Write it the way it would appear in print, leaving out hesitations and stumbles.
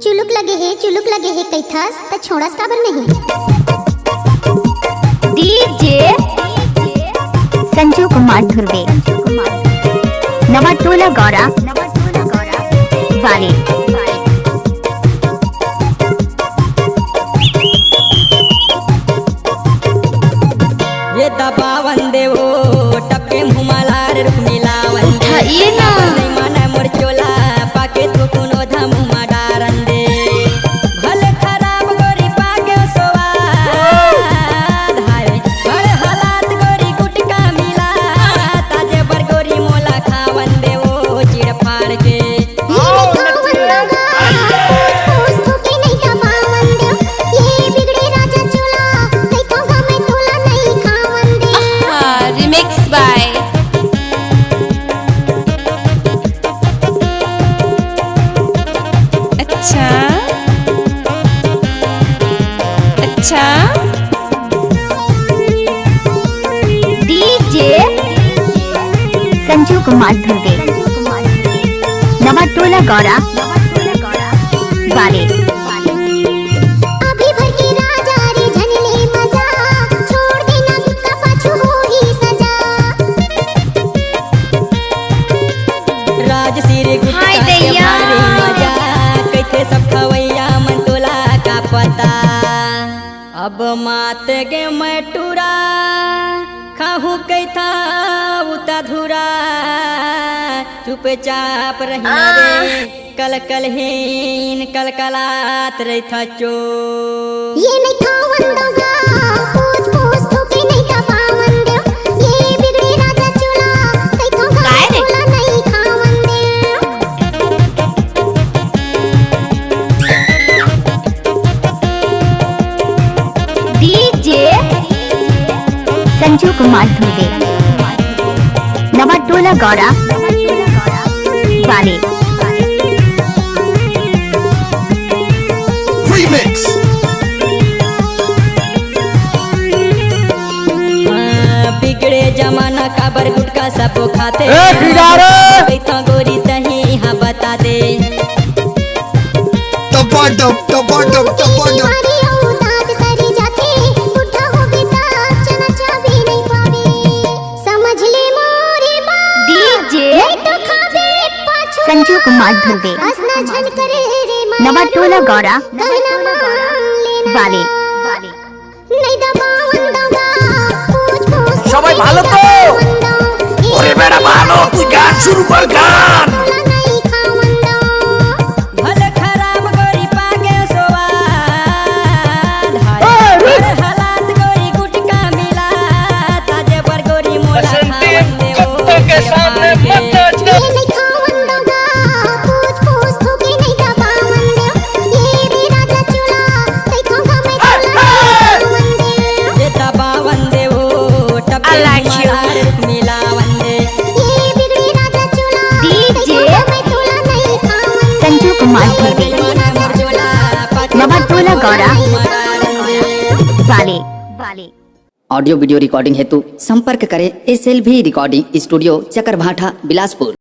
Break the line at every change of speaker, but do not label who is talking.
चुलुक लगे है कैथास त छोड़स काबर नहीं।
डीजे संजू कुमार धुर्वे नवा टोला गौरा वाले
ये दबा वंदे वो टपके मुमालार रुकनीला वंदे
ये ना
नहीं माने मोर चोला पाके तो कोनो धम माडारंदे भले खराब गोरी पाके सोवा धारे बड़ हालात गोरी गुटका मिला ताजे बर गोरी मोला खावंदे वो चिड़ फाड़ के
अच्छा डीजे संजू कुमार धुर्वे नवा टोला गौरा वाले
अभी भर के राजा रे झनले मजा छोड़ देना गुत्ता पाछू हो ही सजा।
राज सिरे गुटका के भारी मजा कैथे सब खवैया मन तोला का पता अब मात गे मैं टूरा खाहू कैथा उता धुरा चुपचाप रही रे कल कल हीन कल कलात रही था चो
ये नहीं खावन दोगा पूछ पूछ ठोके नहीं का पावन दे ये बिगड़े राजा चूला कई तो गाला नहीं खावन दे।
डीजे संजू कुमार धुर्वे नवा टोला गौरा वाले
बिगड़े जमाना का बर गुटका सब खाते तो गोरी तही हाँ बता दे
संजू कुमार धुर्वे नवा टोला गौरा वाले
সবাই ভালো তো? ওরে বেটা ভালো, তুই গান শুরু কর গান।
भले खराब गोरी पाके सोवा धारे हालात गोरी गुटका मिला ताजे बर गोरी मोला खावंदे वो
के सामने मत
संजू कुमार धुर्वे नवा टोला गौरा वाले
ऑडियो वीडियो रिकॉर्डिंग हेतु संपर्क करें SLV recording studio Chakarbhatha Bilaspur.